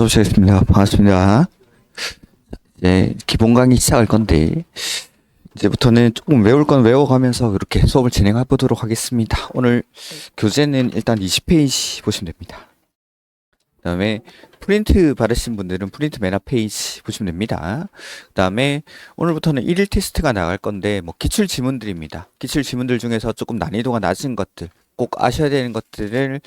수업 시작했습니다. 반갑습니다. 이제 기본 강의 시작할 건데, 이제부터는 조금 외울 건 외워가면서 이렇게 수업을 진행해 보도록 하겠습니다. 오늘 교재는 일단 20페이지 보시면 됩니다. 그 다음에 프린트 받으신 분들은 프린트 맨 앞 페이지 보시면 됩니다. 그 다음에 오늘부터는 1일 테스트가 나갈 건데, 뭐 기출 지문들입니다. 기출 지문들 중에서 조금 난이도가 낮은 것들, 꼭 아셔야 되는 것들을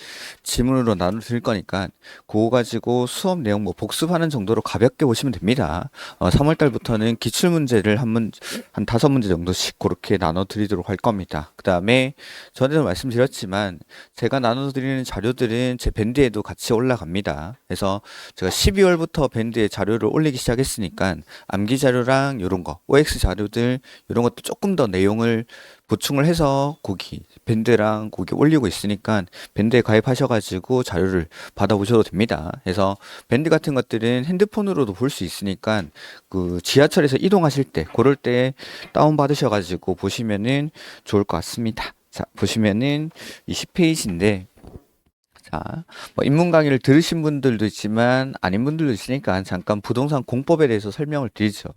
지문으로 나눠 드릴 거니까 그거 가지고 수업 내용 뭐 복습하는 정도로 가볍게 보시면 됩니다. 3월 달부터는 기출 문제를 한 5문제 정도씩 그렇게 나눠 드리도록 할 겁니다. 그 다음에 전에도 말씀드렸지만 제가 나눠 드리는 자료들은 제 밴드에도 같이 올라갑니다. 그래서 제가 12월부터 밴드에 자료를 올리기 시작했으니까 암기 자료랑 이런 거, OX 자료들 이런 것도 조금 더 내용을 보충을 해서 거기 밴드랑 거기 올리고 있으니까 밴드에 가입하셔가지고 자료를 받아보셔도 됩니다. 그래서 밴드 같은 것들은 핸드폰으로도 볼 수 있으니까 그 지하철에서 이동하실 때 그럴 때 다운 받으셔가지고 보시면은 좋을 것 같습니다. 자, 보시면은 20페이지인데 자, 뭐 입문 강의를 들으신 분들도 있지만 아닌 분들도 있으니까 잠깐 부동산 공법에 대해서 설명을 드리죠.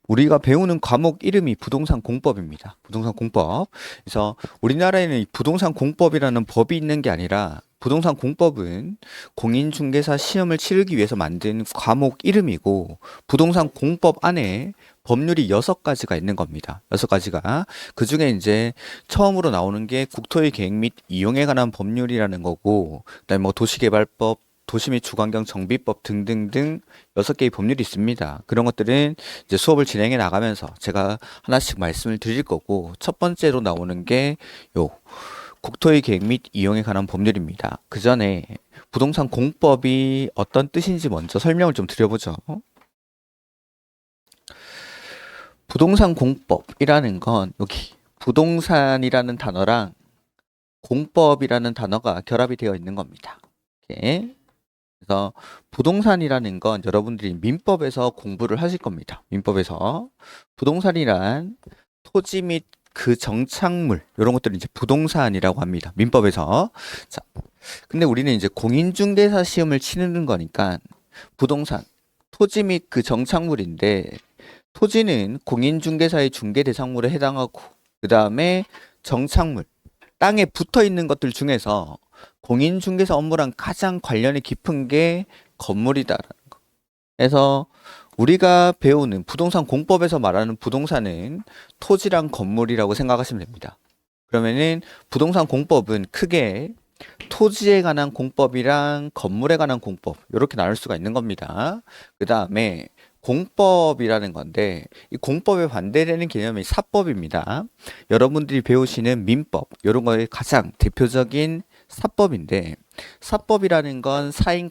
우리가 배우는 과목 이름이 부동산 공법입니다. 부동산 공법. 그래서 우리나라에는 이 부동산 공법이라는 법이 있는 게 아니라 부동산 공법은 공인중개사 시험을 치르기 위해서 만든 과목 이름이고 부동산 공법 안에 법률이 6가지가 있는 겁니다. 6가지가. 그 중에 이제 처음으로 나오는 게 국토의 계획 및 이용에 관한 법률이라는 거고, 그다음에 뭐 도시개발법, 도시 및 주거환경 정비법 등등등 6개의 법률이 있습니다. 그런 것들은 이제 수업을 진행해 나가면서 제가 하나씩 말씀을 드릴 거고, 첫 번째로 나오는 게 요 국토의 계획 및 이용에 관한 법률입니다. 그 전에 부동산 공법이 어떤 뜻인지 먼저 설명을 좀 드려보죠. 부동산 공법이라는 건 여기 부동산이라는 단어랑 공법이라는 단어가 결합이 되어 있는 겁니다. 이렇게. 그래서 부동산이라는 건 여러분들이 민법에서 공부를 하실 겁니다. 민법에서 부동산이란 토지 및 그 정착물 이런 것들을 이제 부동산이라고 합니다. 민법에서. 자, 근데 우리는 이제 공인중개사 시험을 치르는 거니까 부동산, 토지 및 그 정착물인데 토지는 공인중개사의 중개 대상물에 해당하고 그 다음에 정착물, 땅에 붙어 있는 것들 중에서 공인중개사 업무랑 가장 관련이 깊은 게 건물이다라는 거. 그래서 우리가 배우는 부동산 공법에서 말하는 부동산은 토지랑 건물이라고 생각하시면 됩니다. 그러면은 부동산 공법은 크게 토지에 관한 공법이랑 건물에 관한 공법 이렇게 나눌 수가 있는 겁니다. 그 다음에 공법이라는 건데 이 공법에 반대되는 개념이 사법입니다. 여러분들이 배우시는 민법 이런 거의 가장 대표적인 사법인데 사법이라는 건 사인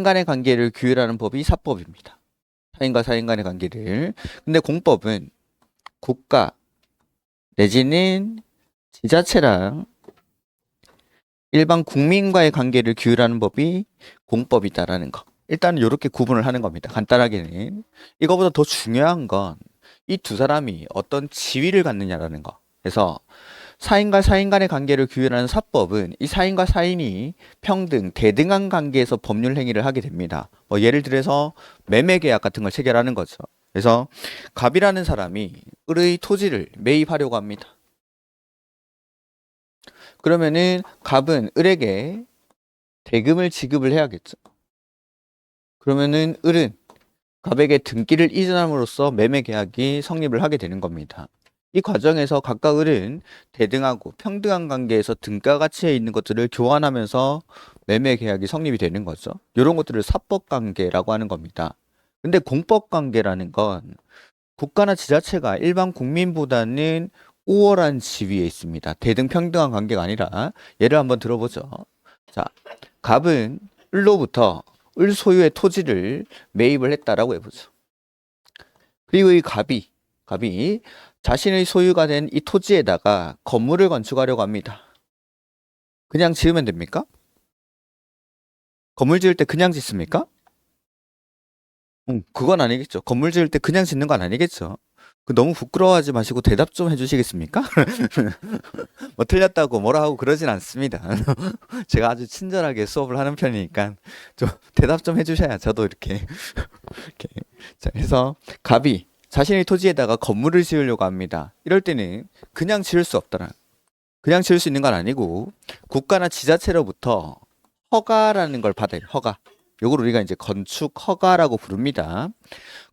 간의 관계를 규율하는 법이 사법입니다. 사인과 사인 간의 관계를. 근데 공법은 국가 내지는 지자체랑 일반 국민과의 관계를 규율하는 법이 공법이다라는 거. 일단 이렇게 구분을 하는 겁니다. 간단하게는. 이거보다 더 중요한 건 이 두 사람이 어떤 지위를 갖느냐라는 거. 그래서 사인과 사인 간의 관계를 규율하는 사법은 이 사인과 사인이 평등, 대등한 관계에서 법률 행위를 하게 됩니다. 뭐 예를 들어서 매매 계약 같은 걸 체결하는 거죠. 그래서 갑이라는 사람이 을의 토지를 매입하려고 합니다. 그러면은 갑은 을에게 대금을 지급을 해야겠죠. 그러면은 을은 갑에게 등기를 이전함으로써 매매 계약이 성립을 하게 되는 겁니다. 이 과정에서 각각 을은 대등하고 평등한 관계에서 등가 가치에 있는 것들을 교환하면서 매매 계약이 성립이 되는 거죠. 이런 것들을 사법 관계라고 하는 겁니다. 근데 공법 관계라는 건 국가나 지자체가 일반 국민보다는 우월한 지위에 있습니다. 대등 평등한 관계가 아니라 예를 한번 들어보죠. 자, 갑은 을로부터 을 소유의 토지를 매입을 했다라고 해보죠. 그리고 이 갑이 자신의 소유가 된 이 토지에다가 건물을 건축하려고 합니다. 그냥 지으면 됩니까? 건물 지을 때 그냥 짓습니까? 그건 아니겠죠. 건물 지을 때 그냥 짓는 건 아니겠죠. 너무 부끄러워하지 마시고 대답 좀 해주시겠습니까? 뭐 틀렸다고 뭐라 하고 그러진 않습니다. 제가 아주 친절하게 수업을 하는 편이니까 좀 대답 좀 해주셔야 저도 이렇게 이렇게. 자, 그래서 갑이 자신의 토지에다가 건물을 지으려고 합니다. 이럴 때는 그냥 지을 수 없더라. 그냥 지을 수 있는 건 아니고 국가나 지자체로부터 허가라는 걸 받아요. 허가. 요걸 우리가 이제 건축 허가라고 부릅니다.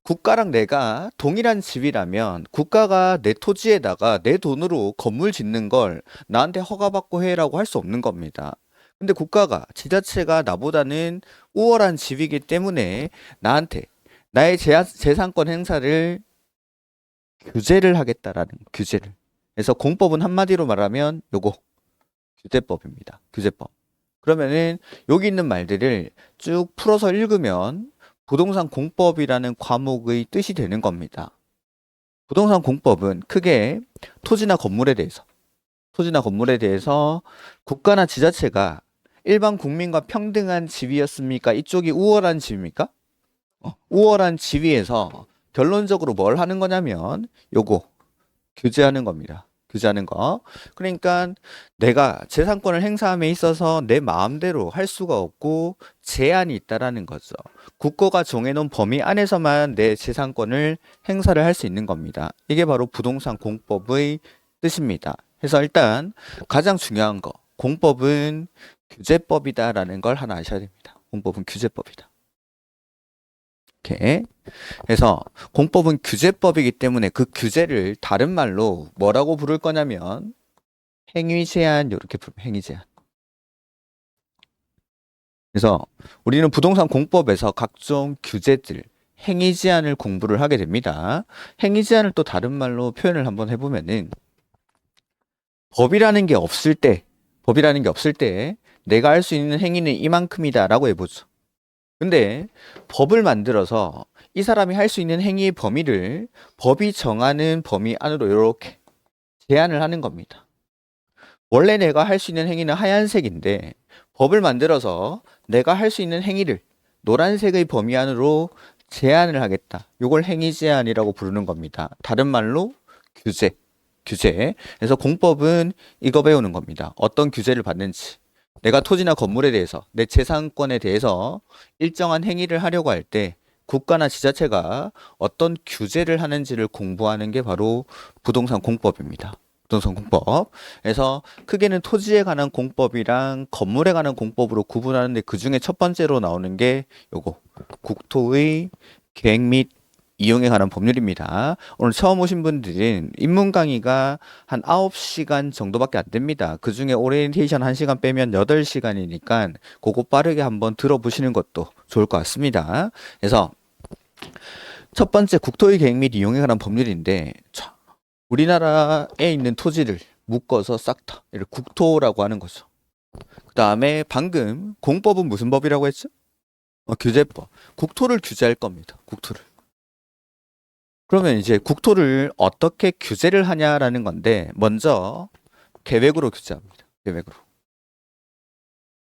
국가랑 내가 동일한 집이라면 국가가 내 토지에다가 내 돈으로 건물 짓는 걸 나한테 허가받고 해라고 할 수 없는 겁니다. 근데 국가가, 지자체가 나보다는 우월한 집이기 때문에 나한테 나의 재산권 행사를 규제를 하겠다라는 규제를. 그래서 공법은 한마디로 말하면 요거 규제법입니다. 규제법. 그러면은 여기 있는 말들을 쭉 풀어서 읽으면 부동산 공법이라는 과목의 뜻이 되는 겁니다. 부동산 공법은 크게 토지나 건물에 대해서 국가나 지자체가 일반 국민과 평등한 지위였습니까? 이쪽이 우월한 지위입니까? 우월한 지위에서 결론적으로 뭘 하는 거냐면 요거 규제하는 겁니다. 규제하는 거. 그러니까 내가 재산권을 행사함에 있어서 내 마음대로 할 수가 없고 제한이 있다라는 거죠. 국가가 정해놓은 범위 안에서만 내 재산권을 행사를 할 수 있는 겁니다. 이게 바로 부동산 공법의 뜻입니다. 그래서 일단 가장 중요한 거, 공법은 규제법이다라는 걸 하나 아셔야 됩니다. 공법은 규제법이다. 이렇게. 그래서 공법은 규제법이기 때문에 그 규제를 다른 말로 뭐라고 부를 거냐면 행위 제한, 이렇게 부르면 행위 제한. 그래서 우리는 부동산 공법에서 각종 규제들, 행위 제한을 공부를 하게 됩니다. 행위 제한을 또 다른 말로 표현을 한번 해보면은 법이라는 게 없을 때 내가 할 수 있는 행위는 이만큼이다라고 해보죠. 근데 법을 만들어서 이 사람이 할 수 있는 행위의 범위를 법이 정하는 범위 안으로 이렇게 제한을 하는 겁니다. 원래 내가 할 수 있는 행위는 하얀색인데 법을 만들어서 내가 할 수 있는 행위를 노란색의 범위 안으로 제한을 하겠다. 이걸 행위 제한이라고 부르는 겁니다. 다른 말로 규제. 그래서 공법은 이거 배우는 겁니다. 어떤 규제를 받는지. 내가 토지나 건물에 대해서, 내 재산권에 대해서 일정한 행위를 하려고 할 때 국가나 지자체가 어떤 규제를 하는지를 공부하는 게 바로 부동산 공법입니다. 부동산 공법. 그래서 크게는 토지에 관한 공법이랑 건물에 관한 공법으로 구분하는데 그 중에 첫 번째로 나오는 게 요거 국토의 계획 및 이용에 관한 법률입니다. 오늘 처음 오신 분들은 입문 강의가 한 9시간 정도밖에 안 됩니다. 그 중에 오리엔테이션 1시간 빼면 8시간이니까 그거 빠르게 한번 들어보시는 것도 좋을 것 같습니다. 그래서 첫 번째 국토의 계획 및 이용에 관한 법률인데 우리나라에 있는 토지를 묶어서 싹 다 이를 국토라고 하는 거죠. 그 다음에 방금 공법은 무슨 법이라고 했죠? 규제법. 국토를 규제할 겁니다. 국토를. 그러면 이제 국토를 어떻게 규제를 하냐라는 건데 먼저 계획으로 규제합니다. 계획으로.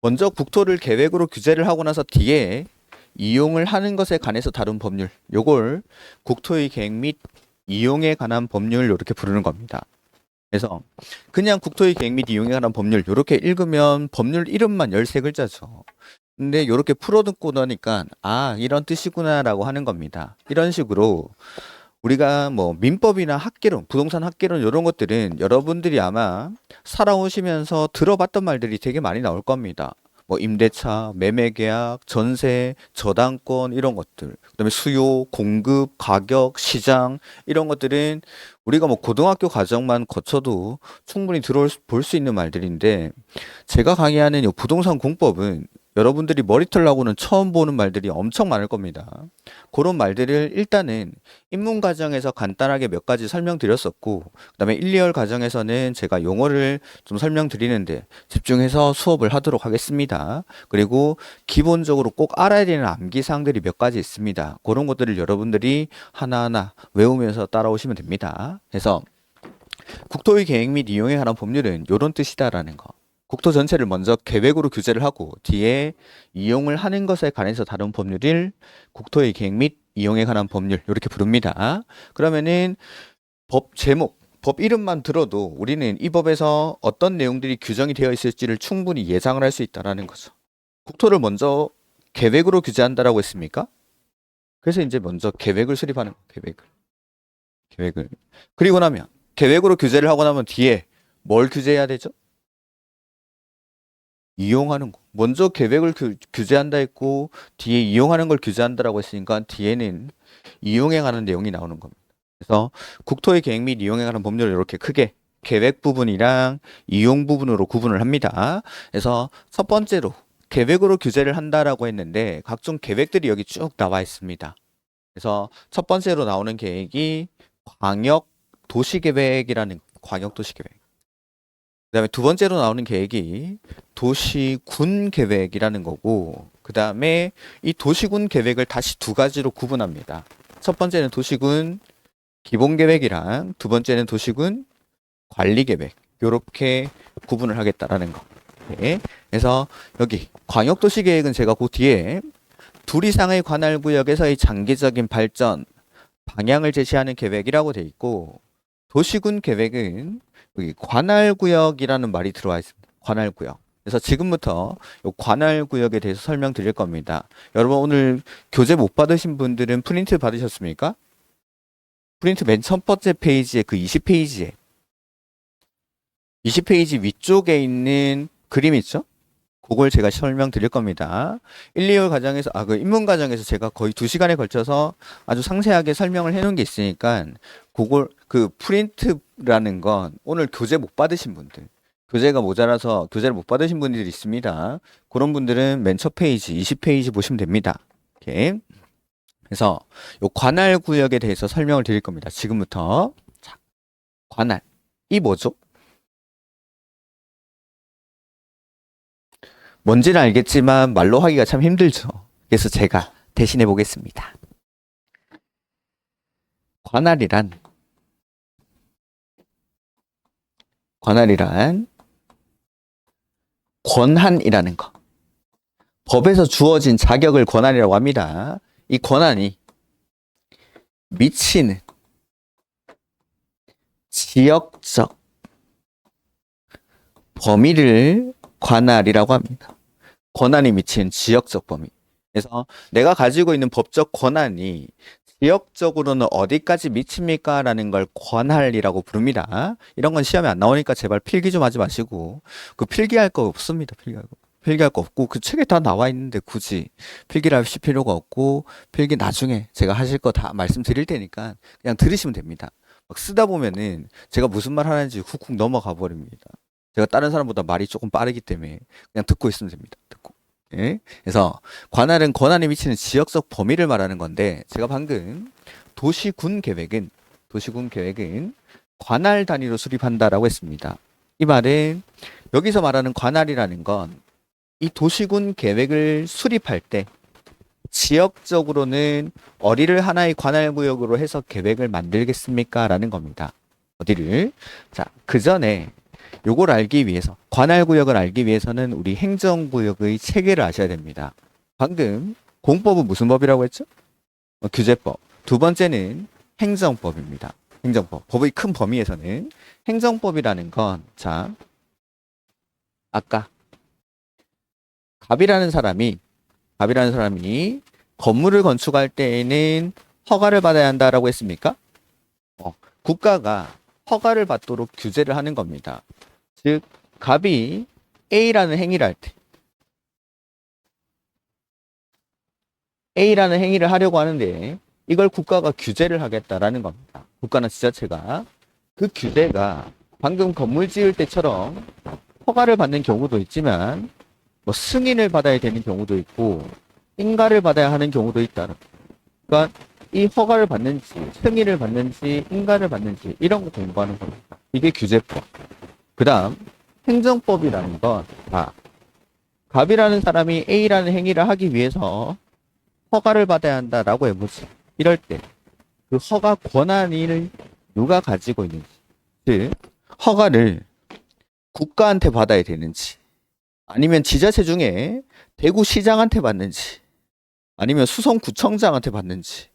먼저 국토를 계획으로 규제를 하고 나서 뒤에 이용을 하는 것에 관해서 다룬 법률. 요걸 국토의 계획 및 이용에 관한 법률 이렇게 부르는 겁니다. 그래서 그냥 국토의 계획 및 이용에 관한 법률 이렇게 읽으면 법률 이름만 13글자죠. 근데 이렇게 풀어듣고 나니까 이런 뜻이구나라고 하는 겁니다. 이런 식으로 우리가 뭐 민법이나 학개론, 부동산 학개론 이런 것들은 여러분들이 아마 살아오시면서 들어봤던 말들이 되게 많이 나올 겁니다. 뭐 임대차, 매매계약, 전세, 저당권 이런 것들. 그다음에 수요, 공급, 가격, 시장 이런 것들은 우리가 뭐 고등학교 과정만 거쳐도 충분히 볼 수 있는 말들인데 제가 강의하는 이 부동산 공법은 여러분들이 머리털 나고는 처음 보는 말들이 엄청 많을 겁니다. 그런 말들을 일단은 입문 과정에서 간단하게 몇 가지 설명드렸었고 그다음에 1, 2월 과정에서는 제가 용어를 좀 설명드리는데 집중해서 수업을 하도록 하겠습니다. 그리고 기본적으로 꼭 알아야 되는 암기사항들이 몇 가지 있습니다. 그런 것들을 여러분들이 하나하나 외우면서 따라오시면 됩니다. 그래서 국토의 계획 및 이용에 관한 법률은 이런 뜻이다라는 거. 국토 전체를 먼저 계획으로 규제를 하고 뒤에 이용을 하는 것에 관해서 다룬 법률을 국토의 계획 및 이용에 관한 법률 이렇게 부릅니다. 그러면은 법 제목, 법 이름만 들어도 우리는 이 법에서 어떤 내용들이 규정이 되어 있을지를 충분히 예상을 할 수 있다라는 거죠. 국토를 먼저 계획으로 규제한다라고 했습니까? 그래서 이제 먼저 계획을 수립하는 거예요. 계획을. 그리고 나면 계획으로 규제를 하고 나면 뒤에 뭘 규제해야 되죠? 이용하는 거. 먼저 계획을 규제한다 했고 뒤에 이용하는 걸 규제한다라고 했으니까 뒤에는 이용에 관한 내용이 나오는 겁니다. 그래서 국토의 계획 및 이용에 관한 법률을 이렇게 크게 계획 부분이랑 이용 부분으로 구분을 합니다. 그래서 첫 번째로 계획으로 규제를 한다라고 했는데 각종 계획들이 여기 쭉 나와 있습니다. 그래서 첫 번째로 나오는 계획이 광역 도시계획이라는 광역 도시계획. 그다음에 두 번째로 나오는 계획이 도시군 계획이라는 거고, 그다음에 이 도시군 계획을 다시 두 가지로 구분합니다. 첫 번째는 도시군 기본 계획이랑 두 번째는 도시군 관리 계획. 이렇게 구분을 하겠다라는 거. 네. 그래서 여기 광역 도시 계획은 제가 그 뒤에 둘 이상의 관할 구역에서의 장기적인 발전 방향을 제시하는 계획이라고 돼 있고, 도시군 계획은 여기 관할구역이라는 말이 들어와 있습니다. 관할구역. 그래서 지금부터 이 관할구역에 대해서 설명드릴 겁니다. 여러분 오늘 교재 못 받으신 분들은 프린트 받으셨습니까? 프린트 맨 첫 번째 페이지에 그 20페이지에 20페이지 위쪽에 있는 그림 있죠? 그걸 제가 설명드릴 겁니다. 1, 2월 과정에서 그 입문 과정에서 제가 거의 2시간에 걸쳐서 아주 상세하게 설명을 해 놓은 게 있으니까 그걸 그 프린트라는 건 오늘 교재 못 받으신 분들, 교재가 모자라서 교재를 못 받으신 분들이 있습니다. 그런 분들은 맨 첫 페이지 20페이지 보시면 됩니다. 이렇게. 그래서 요 관할 구역에 대해서 설명을 드릴 겁니다. 지금부터. 자, 관할. 이 뭐죠? 뭔지는 알겠지만 말로 하기가 참 힘들죠. 그래서 제가 대신해 보겠습니다. 관할이란 권한이라는 거. 법에서 주어진 자격을 권한이라고 합니다. 이 권한이 미치는 지역적 범위를 관할이라고 합니다. 권한이 미치는 지역적 범위. 그래서 내가 가지고 있는 법적 권한이 지역적으로는 어디까지 미칩니까? 라는 걸 권할이라고 부릅니다. 이런 건 시험에 안 나오니까 제발 필기 좀 하지 마시고, 그 필기할 거 없습니다. 필기할 거 없고, 그 책에 다 나와 있는데 굳이 필기를 하실 필요가 없고, 필기 나중에 제가 하실 거 다 말씀드릴 테니까 그냥 들으시면 됩니다. 막 쓰다 보면은 제가 무슨 말 하는지 훅훅 넘어가 버립니다. 제가 다른 사람보다 말이 조금 빠르기 때문에 그냥 듣고 있으면 됩니다. 듣고. 예? 그래서 관할은 권한에 미치는 지역적 범위를 말하는 건데, 제가 방금 도시군 계획은 관할 단위로 수립한다라고 했습니다. 이 말은 여기서 말하는 관할이라는 건 이 도시군 계획을 수립할 때 지역적으로는 어디를 하나의 관할 구역으로 해서 계획을 만들겠습니까? 라는 겁니다. 어디를? 자, 그 전에 요걸 알기 위해서, 관할구역을 알기 위해서는 우리 행정구역의 체계를 아셔야 됩니다. 방금 공법은 무슨 법이라고 했죠? 규제법. 두 번째는 행정법입니다. 행정법. 법의 큰 범위에서는 행정법이라는 건, 자, 아까 갑이라는 사람이 건물을 건축할 때에는 허가를 받아야 한다라고 했습니까? 국가가 허가를 받도록 규제를 하는 겁니다. 즉, 갑이 A라는 행위를 할 때, A라는 행위를 하려고 하는데 이걸 국가가 규제를 하겠다라는 겁니다. 국가나 지자체가. 그 규제가 방금 건물 지을 때처럼 허가를 받는 경우도 있지만 뭐 승인을 받아야 되는 경우도 있고 인가를 받아야 하는 경우도 있다. 그러니까 이 허가를 받는지 승인을 받는지 인가를 받는지 이런 거 공부하는 겁니다. 이게 규제법. 그 다음 행정법이라는 건, 갑이라는 사람이 A라는 행위를 하기 위해서 허가를 받아야 한다라고 해보지. 이럴 때 그 허가 권한을 누가 가지고 있는지, 즉 허가를 국가한테 받아야 되는지, 아니면 지자체 중에 대구시장한테 받는지, 아니면 수성구청장한테 받는지,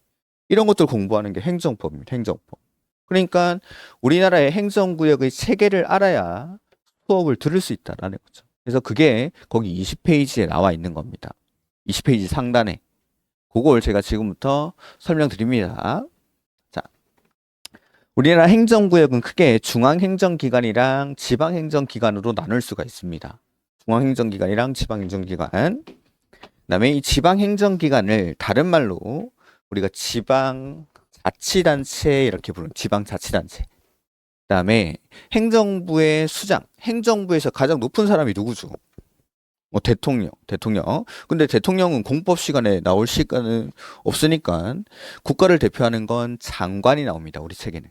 이런 것들 공부하는 게 행정법입니다. 행정법. 그러니까 우리나라의 행정구역의 체계를 알아야 수업을 들을 수 있다라는 거죠. 그래서 그게 거기 20페이지에 나와 있는 겁니다. 20페이지 상단에. 그걸 제가 지금부터 설명드립니다. 자, 우리나라 행정구역은 크게 중앙행정기관이랑 지방행정기관으로 나눌 수가 있습니다. 중앙행정기관이랑 지방행정기관. 그다음에 이 지방행정기관을 다른 말로 우리가 지방자치단체 이렇게 부르는 지방자치단체. 그다음에 행정부의 수장, 행정부에서 가장 높은 사람이 누구죠? 뭐 대통령. 근데 대통령은 공법 시간에 나올 시간은 없으니까 국가를 대표하는 건 장관이 나옵니다. 우리 책에는.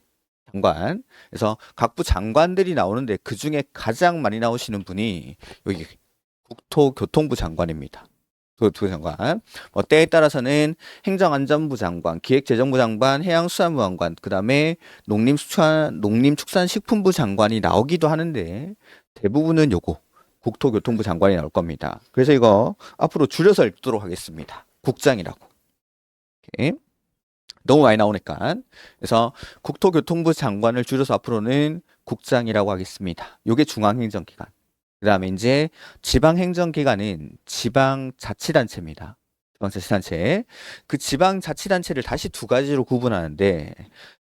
장관. 그래서 각부 장관들이 나오는데 그 중에 가장 많이 나오시는 분이 여기 국토교통부 장관입니다. 교통부 장관. 때에 따라서는 행정안전부 장관, 기획재정부 장관, 해양수산부 장관, 그 다음에 농림축산식품부 장관이 나오기도 하는데 대부분은 요거 국토교통부 장관이 나올 겁니다. 그래서 이거 앞으로 줄여서 읽도록 하겠습니다. 국장이라고. 오케이. 너무 많이 나오니까. 그래서 국토교통부 장관을 줄여서 앞으로는 국장이라고 하겠습니다. 요게 중앙행정기관. 그 다음에 이제 지방행정기관은 지방자치단체입니다. 지방자치단체. 그 지방자치단체를 다시 두 가지로 구분하는데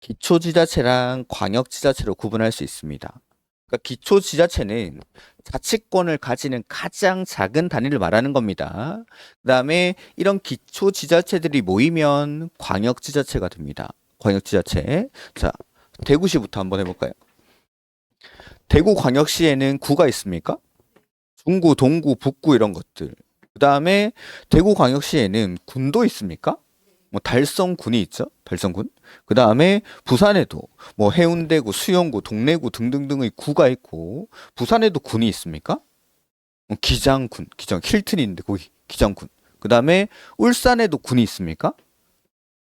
기초지자체랑 광역지자체로 구분할 수 있습니다. 그러니까 기초지자체는 자치권을 가지는 가장 작은 단위를 말하는 겁니다. 그 다음에 이런 기초지자체들이 모이면 광역지자체가 됩니다. 광역지자체. 자, 대구시부터 한번 해볼까요? 대구광역시에는 구가 있습니까? 중구, 동구, 북구 이런 것들. 그 다음에 대구광역시에는 군도 있습니까? 뭐 달성군이 있죠. 달성군. 그 다음에 부산에도 뭐 해운대구, 수영구, 동래구 등등등의 구가 있고 부산에도 군이 있습니까? 기장군, 힐튼인데 거기 기장군. 그 다음에 울산에도 군이 있습니까?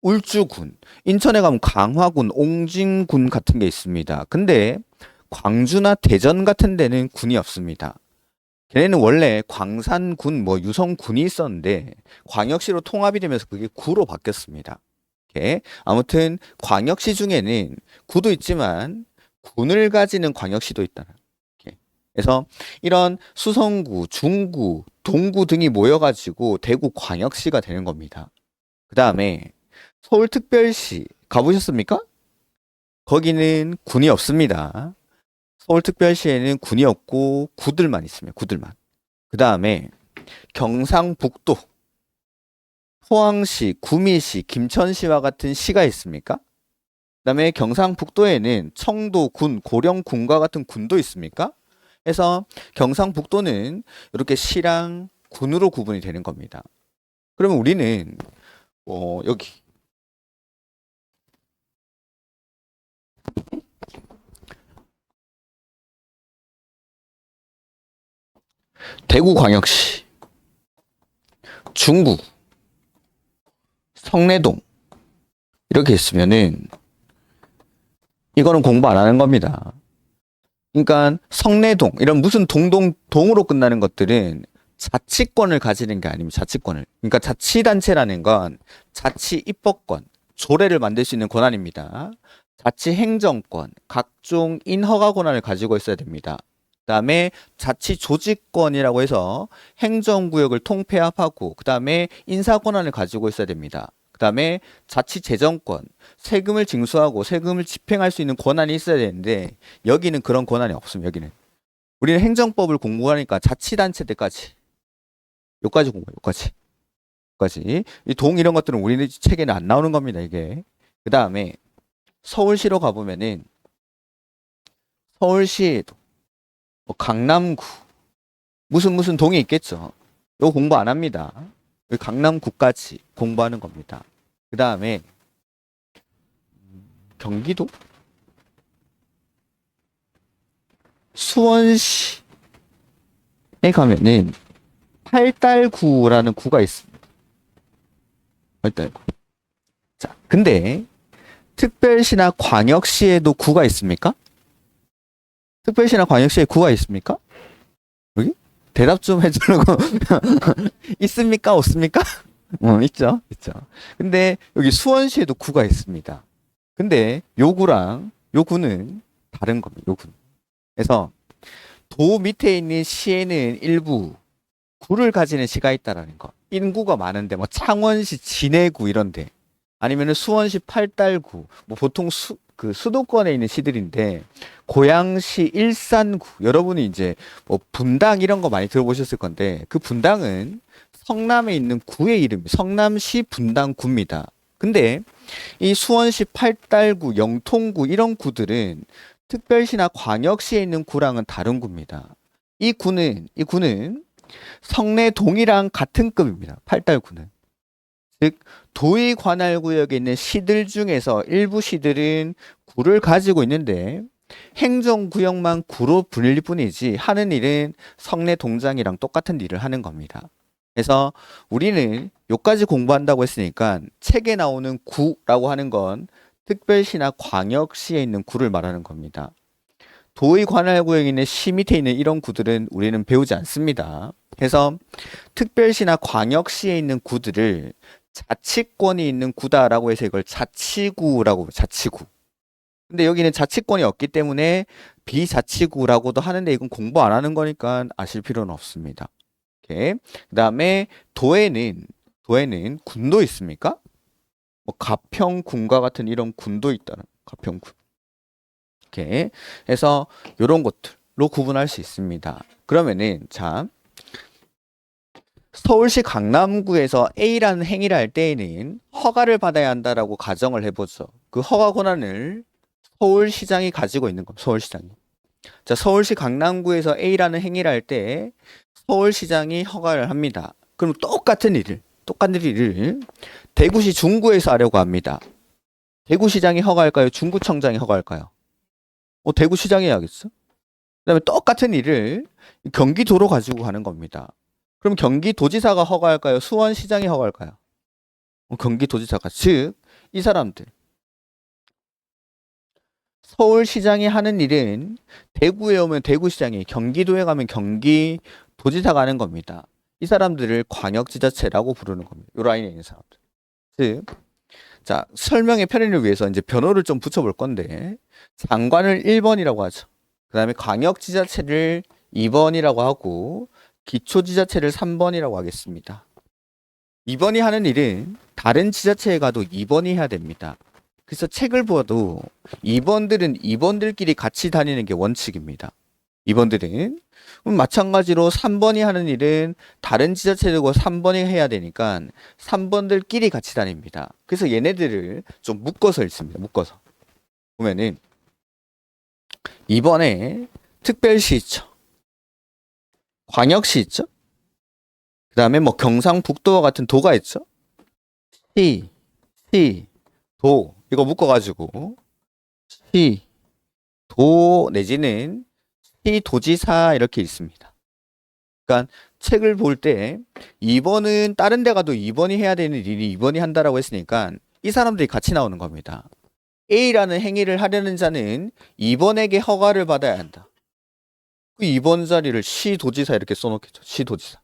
울주군. 인천에 가면 강화군, 옹진군 같은 게 있습니다. 근데 광주나 대전 같은 데는 군이 없습니다. 걔네는 원래 광산군, 뭐 유성군이 있었는데 광역시로 통합이 되면서 그게 구로 바뀌었습니다. 이렇게. 아무튼 광역시 중에는 구도 있지만 군을 가지는 광역시도 있다. 이렇게. 그래서 이런 수성구, 중구, 동구 등이 모여가지고 대구 광역시가 되는 겁니다. 그 다음에 서울특별시 가보셨습니까? 거기는 군이 없습니다. 서울특별시에는 군이 없고 구들만 있습니다. 구들만. 그 다음에 경상북도, 포항시, 구미시, 김천시와 같은 시가 있습니까? 그 다음에 경상북도에는 청도군, 고령군과 같은 군도 있습니까? 그래서 경상북도는 이렇게 시랑 군으로 구분이 되는 겁니다. 그러면 우리는 여기 대구광역시, 중구, 성내동 이렇게 있으면은 이거는 공부 안 하는 겁니다. 그러니까 성내동 이런 무슨 동으로 끝나는 것들은 자치권을 가지는 게 아닙니다. 자치권을. 그러니까 자치단체라는 건 자치 입법권, 조례를 만들 수 있는 권한입니다. 자치행정권, 각종 인허가 권한을 가지고 있어야 됩니다. 그 다음에 자치조직권이라고 해서 행정구역을 통폐합하고 그 다음에 인사권한을 가지고 있어야 됩니다. 그 다음에 자치재정권, 세금을 징수하고 세금을 집행할 수 있는 권한이 있어야 되는데 여기는 그런 권한이 없습니다. 여기는. 우리는 행정법을 공부하니까 자치단체들까지 여기까지 공부해요. 여기까지. 이 동 이런 것들은 우리 책에는 안 나오는 겁니다. 이게. 그 다음에 서울시로 가보면은 서울시에도 뭐 강남구 무슨 동이 있겠죠. 이거 공부 안 합니다. 강남구까지 공부하는 겁니다. 그 다음에 경기도 수원시에 가면은 팔달구라는 구가 있습니다. 팔달구. 자, 근데 특별시나 광역시에도 구가 있습니까? 특별시나 광역시에 구가 있습니까? 여기? 대답 좀 해주려고. 있습니까? 없습니까? 있죠, 있죠. 근데 여기 수원시에도 구가 있습니다. 근데 요 구랑 요 구는 다른 겁니다. 요 구. 그래서 도 밑에 있는 시에는 일부 구를 가지는 시가 있다라는 거. 인구가 많은데 뭐 창원시 진해구 이런데 아니면은 수원시 팔달구 뭐 보통 그 수도권에 있는 시들인데 고양시 일산구 여러분이 이제 뭐 분당 이런 거 많이 들어보셨을 건데 그 분당은 성남에 있는 구의 이름이 성남시 분당구입니다. 근데 이 수원시 팔달구, 영통구 이런 구들은 특별시나 광역시에 있는 구랑은 다른 구입니다. 이 구는 성내동이랑 같은 급입니다. 팔달구는. 즉 도의 관할 구역에 있는 시들 중에서 일부 시들은 구를 가지고 있는데 행정구역만 구로 불릴 뿐이지 하는 일은 성내동장이랑 똑같은 일을 하는 겁니다. 그래서 우리는 요까지 공부한다고 했으니까 책에 나오는 구라고 하는 건 특별시나 광역시에 있는 구를 말하는 겁니다. 도의 관할 구역에 있는 시 밑에 있는 이런 구들은 우리는 배우지 않습니다. 그래서 특별시나 광역시에 있는 구들을 자치권이 있는 구다라고 해서 이걸 자치구라고 자치구. 근데 여기는 자치권이 없기 때문에 비자치구라고도 하는데 이건 공부 안 하는 거니까 아실 필요는 없습니다. 오케이. 그다음에 도에는 군도 있습니까? 뭐 가평군과 같은 이런 군도 있다는 가평군. 오케이. 그래서 이런 것들로 구분할 수 있습니다. 그러면은 자 서울시 강남구에서 A라는 행위를 할 때에는 허가를 받아야 한다라고 가정을 해보죠. 그 허가 권한을 서울시장이 가지고 있는 겁니다. 서울시장이. 자, 서울시 강남구에서 A라는 행위를 할 때 서울시장이 허가를 합니다. 그럼 똑같은 일을 대구시 중구에서 하려고 합니다. 대구시장이 허가할까요? 중구청장이 허가할까요? 대구시장이 해야겠어? 그다음에 똑같은 일을 경기도로 가지고 가는 겁니다. 그럼 경기도지사가 허가할까요? 수원시장이 허가할까요? 경기도지사가. 즉, 이 사람들. 서울시장이 하는 일은 대구에 오면 대구시장이, 경기도에 가면 경기도지사가 하는 겁니다. 이 사람들을 광역지자체라고 부르는 겁니다. 요 라인에 있는 사람들. 즉, 자, 설명의 편의를 위해서 이제 변호를 좀 붙여볼 건데, 장관을 1번이라고 하죠. 그 다음에 광역지자체를 2번이라고 하고, 기초지자체를 3번이라고 하겠습니다. 2번이 하는 일은 다른 지자체에 가도 2번이 해야 됩니다. 그래서 책을 보아도 2번들은 2번들끼리 같이 다니는 게 원칙입니다. 2번들은 마찬가지로 3번이 하는 일은 다른 지자체들과 3번이 해야 되니까 3번들끼리 같이 다닙니다. 그래서 얘네들을 좀 묶어서 읽습니다. 묶어서 보면은 2번에 특별시 있죠. 광역시 있죠. 그 다음에 뭐 경상북도와 같은 도가 있죠. 시, 도 이거 묶어가지고 시, 도 내지는 시도지사 이렇게 있습니다. 그러니까 책을 볼 때 2번은 다른 데 가도 2번이 해야 되는 일이 2번이 한다라고 했으니까 이 사람들이 같이 나오는 겁니다. A라는 행위를 하려는 자는 2번에게 허가를 받아야 한다. 그 2번 자리를 시도지사 이렇게 써놓겠죠. 시도지사.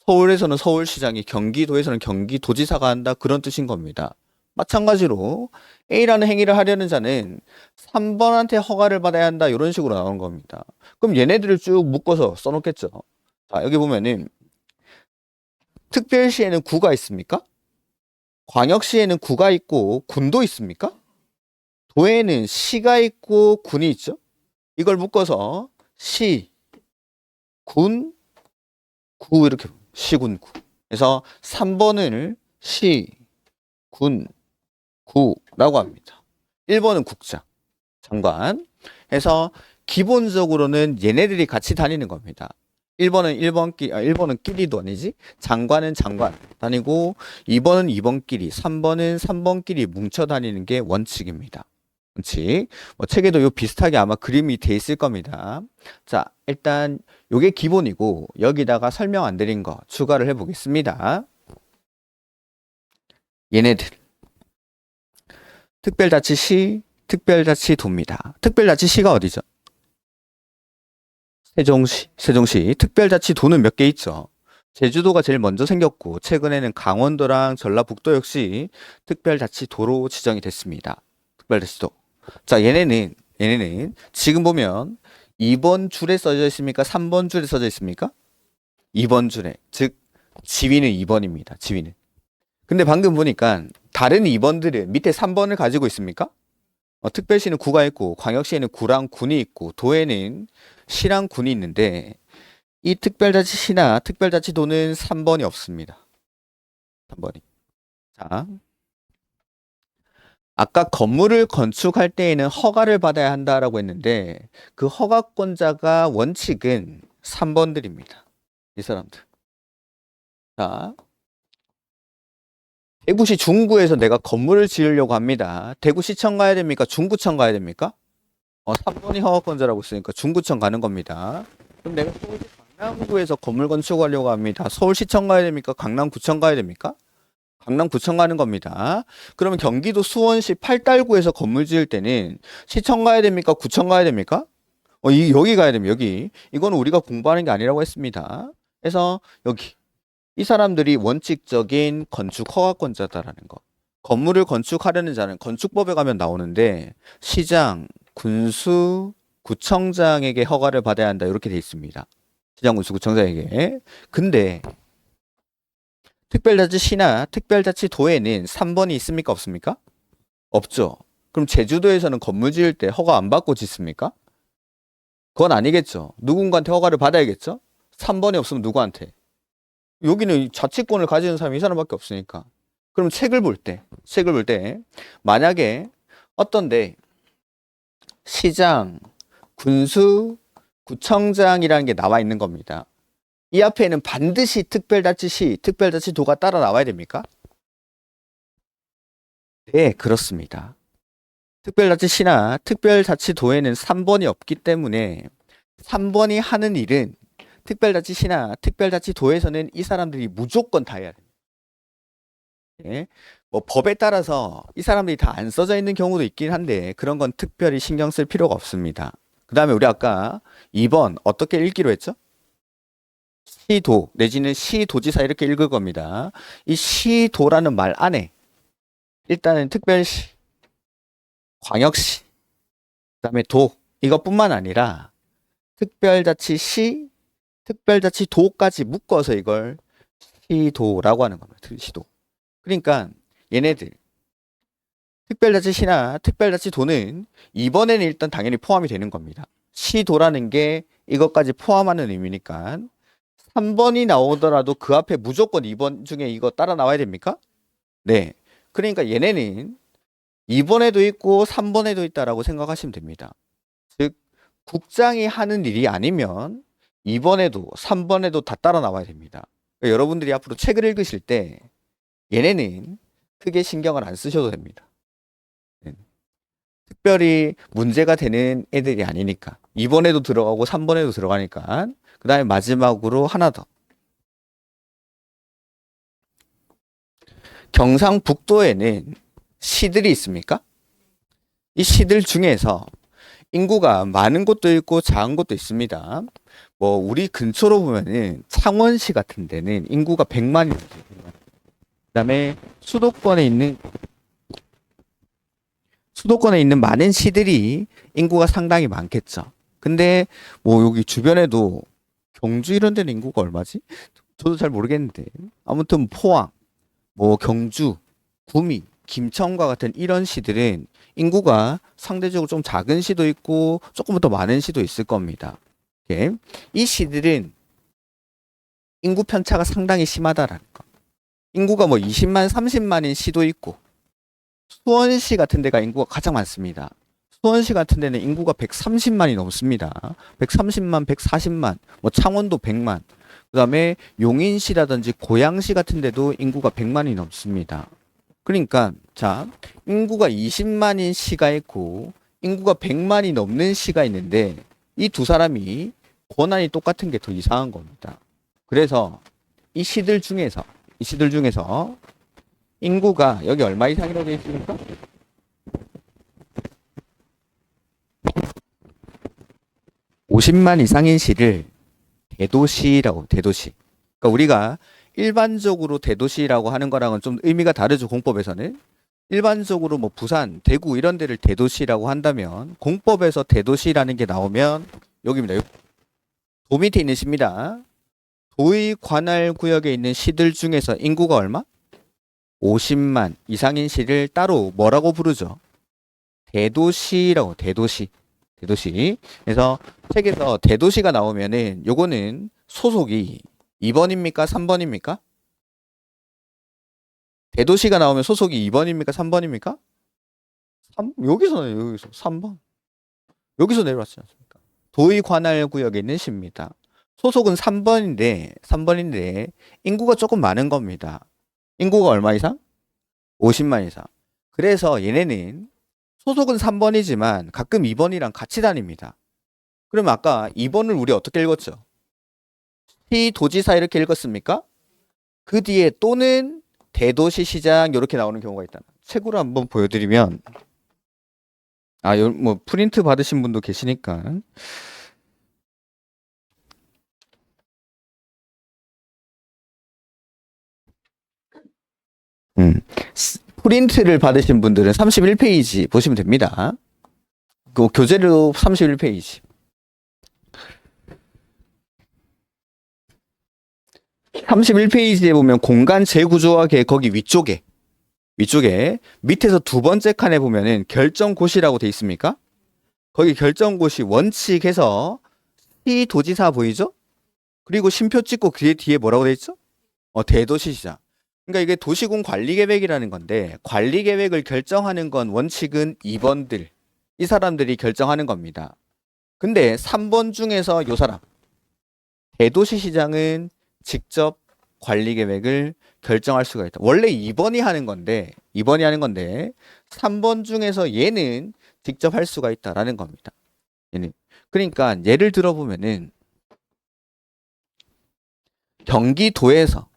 서울에서는 서울시장이, 경기도에서는 경기도지사가 한다. 그런 뜻인 겁니다. 마찬가지로 A라는 행위를 하려는 자는 3번한테 허가를 받아야 한다. 이런 식으로 나오는 겁니다. 그럼 얘네들을 쭉 묶어서 써놓겠죠. 자, 여기 보면은 특별시에는 구가 있습니까? 광역시에는 구가 있고 군도 있습니까? 도에는 시가 있고 군이 있죠. 이걸 묶어서 시, 군, 구 이렇게 시군 구. 그래서 3번을 시, 군, 구라고 합니다. 1번은 국장, 장관. 해서 기본적으로는 얘네들이 같이 다니는 겁니다. 1번은 끼리도 아니지. 장관은 장관 다니고 2번은 2번끼리, 3번은 3번끼리 뭉쳐 다니는 게 원칙입니다. 원칙. 뭐 책에도 요 비슷하게 아마 그림이 돼 있을 겁니다. 자, 일단 요게 기본이고 여기다가 설명 안 드린 거 추가를 해 보겠습니다. 얘네들 특별자치시, 특별자치도입니다. 특별자치시가 어디죠? 세종시. 특별자치도는 몇 개 있죠? 제주도가 제일 먼저 생겼고 최근에는 강원도랑 전라북도 역시 특별자치도로 지정이 됐습니다. 특별자치도. 자, 얘네는 지금 보면 2번 줄에 써져 있습니까? 3번 줄에 써져 있습니까? 2번 줄에. 즉 지위는 2번입니다. 지위는. 근데 방금 보니까 다른 2번들은 밑에 3번을 가지고 있습니까? 특별시는 구가 있고 광역시에는 구랑 군이 있고 도에는 시랑 군이 있는데 이 특별자치시나 특별자치도는 3번이 없습니다. 3번이. 자, 아까 건물을 건축할 때에는 허가를 받아야 한다라고 했는데 그 허가권자가 원칙은 3번들입니다. 이 사람들. 자, 대구시 중구에서 내가 건물을 지으려고 합니다. 대구시청 가야 됩니까? 중구청 가야 됩니까? 3번이 허가권자라고 했으니까 중구청 가는 겁니다. 그럼 내가 서울시 강남구에서 건물 건축하려고 합니다. 서울시청 가야 됩니까? 강남구청 가야 됩니까? 강남구청 가는 겁니다. 그러면 경기도 수원시 팔달구에서 건물 지을 때는 시청 가야 됩니까? 구청 가야 됩니까? 여기 가야 됩니다. 여기. 이거는 우리가 공부하는 게 아니라고 했습니다. 그래서 여기. 이 사람들이 원칙적인 건축 허가권자다라는 거. 건물을 건축하려는 자는 건축법에 가면 나오는데 시장, 군수, 구청장에게 허가를 받아야 한다. 이렇게 돼 있습니다. 시장, 군수, 구청장에게. 근데 특별자치시나 특별자치도에는 3번이 있습니까? 없습니까? 없죠. 그럼 제주도에서는 건물 지을 때 허가 안 받고 짓습니까? 그건 아니겠죠. 누군가한테 허가를 받아야겠죠? 3번이 없으면 누구한테? 여기는 자치권을 가지는 사람이 이 사람밖에 없으니까. 그럼 책을 볼 때, 만약에 어떤데 시장, 군수, 구청장이라는 게 나와 있는 겁니다. 이 앞에는 반드시 특별자치시, 특별자치도가 따라 나와야 됩니까? 네, 그렇습니다. 특별자치시나 특별자치도에는 3번이 없기 때문에 3번이 하는 일은 특별자치시나 특별자치도에서는 이 사람들이 무조건 다 해야 됩니다. 네. 뭐 법에 따라서 이 사람들이 다 안 써져 있는 경우도 있긴 한데 그런 건 특별히 신경 쓸 필요가 없습니다. 그 다음에 우리 아까 2번 어떻게 읽기로 했죠? 시도 내지는 시도지사 이렇게 읽을 겁니다. 이 시도라는 말 안에 일단은 특별시, 광역시, 그 다음에 도 이것뿐만 아니라 특별자치시, 특별자치도까지 묶어서 이걸 시도라고 하는 겁니다. 시도. 그러니까 얘네들 특별자치시나 특별자치도는 이번에는 일단 당연히 포함이 되는 겁니다. 시도라는 게 이것까지 포함하는 의미니까 3번이 나오더라도 그 앞에 무조건 2번 중에 이거 따라 나와야 됩니까? 네. 그러니까 얘네는 2번에도 있고 3번에도 있다라고 생각하시면 됩니다. 즉 국장이 하는 일이 아니면 2번에도 3번에도 다 따라 나와야 됩니다. 그러니까 여러분들이 앞으로 책을 읽으실 때 얘네는 크게 신경을 안 쓰셔도 됩니다. 네. 특별히 문제가 되는 애들이 아니니까 2번에도 들어가고 3번에도 들어가니까 그 다음에 마지막으로 하나 더 경상북도에는 시들이 있습니까? 이 시들 중에서 인구가 많은 곳도 있고 작은 곳도 있습니다. 뭐 우리 근처로 보면은 창원시 같은 데는 인구가 100만이 넘어요. 그다음에 수도권에 있는 많은 시들이 인구가 상당히 많겠죠. 근데 뭐 여기 주변에도 경주 이런 데는 인구가 얼마지? 저도 잘 모르겠는데 아무튼 포항, 뭐 경주, 구미, 김천과 같은 이런 시들은 인구가 상대적으로 좀 작은 시도 있고 조금 더 많은 시도 있을 겁니다. 예. 이 시들은 인구 편차가 상당히 심하다라는 거. 인구가 뭐 20만, 30만인 시도 있고 수원시 같은 데가 인구가 가장 많습니다. 수원시 같은 데는 인구가 130만이 넘습니다. 130만, 140만, 뭐 창원도 100만. 그 다음에 용인시라든지 고양시 같은 데도 인구가 100만이 넘습니다. 그러니까 자 인구가 20만인 시가 있고 인구가 100만이 넘는 시가 있는데 이 두 사람이 권한이 똑같은 게 더 이상한 겁니다. 그래서 이 시들 중에서 인구가 여기 얼마 이상이라고 되어 있습니까? 50만 이상인 시를 대도시라고 대도시 그러니까 우리가 일반적으로 대도시라고 하는 거랑은 좀 의미가 다르죠. 공법에서는. 일반적으로 뭐 부산, 대구 이런 데를 대도시라고 한다면 공법에서 대도시라는 게 나오면 여기입니다. 도 밑에 있는 시입니다. 도의 관할 구역에 있는 시들 중에서 인구가 얼마? 50만 이상인 시를 따로 뭐라고 부르죠? 대도시라고. 대도시. 대도시. 그래서 책에서 대도시가 나오면은 요거는 소속이 2번입니까? 3번입니까? 대도시가 나오면 소속이 2번입니까? 3번입니까? 여기서 3번. 여기서 내려왔지 않습니까? 도의 관할 구역에 있는 시입니다. 소속은 3번인데 인구가 조금 많은 겁니다. 인구가 얼마 이상? 50만 이상. 그래서 얘네는 소속은 3번이지만 가끔 2번이랑 같이 다닙니다. 그럼 아까 2번을 우리 어떻게 읽었죠? 시도지사 이렇게 읽었습니까? 그 뒤에 또는 대도시시장 이렇게 나오는 경우가 있다. 책으로 한번 보여드리면 뭐 프린트 받으신 분도 계시니까 프린트를 받으신 분들은 31페이지 보시면 됩니다. 그 교재로 31페이지. 31페이지에 보면 공간 재구조화 계획 거기 위쪽에 밑에서 두 번째 칸에 보면은 결정고시라고 돼 있습니까? 거기 결정고시 원칙에서 시도지사 보이죠? 그리고 심표 찍고 그 뒤에 뭐라고 돼 있죠? 대도시시장. 그러니까 이게 도시군 관리계획이라는 건데 관리계획을 결정하는 건 원칙은 2번들 이 사람들이 결정하는 겁니다. 근데 3번 중에서 요 사람 대도시시장은 직접 관리계획을 결정할 수가 있다. 원래 2번이 하는 건데 3번 중에서 얘는 직접 할 수가 있다라는 겁니다. 얘는. 그러니까 예를 들어보면은 경기도에서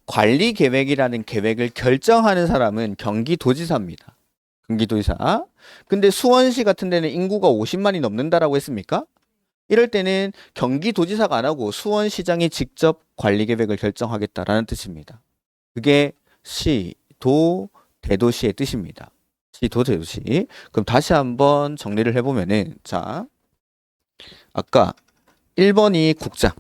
관리계획이라는 계획을 결정하는 사람은 경기도지사입니다. 경기도지사. 근데 수원시 같은 데는 인구가 50만이 넘는다라고 했습니까? 이럴 때는 경기도지사가 안 하고 수원시장이 직접 관리계획을 결정하겠다라는 뜻입니다. 그게 시, 도, 대도시의 뜻입니다. 시, 도, 대도시. 그럼 다시 한번 정리를 해보면은 자, 아까 1번이 국장,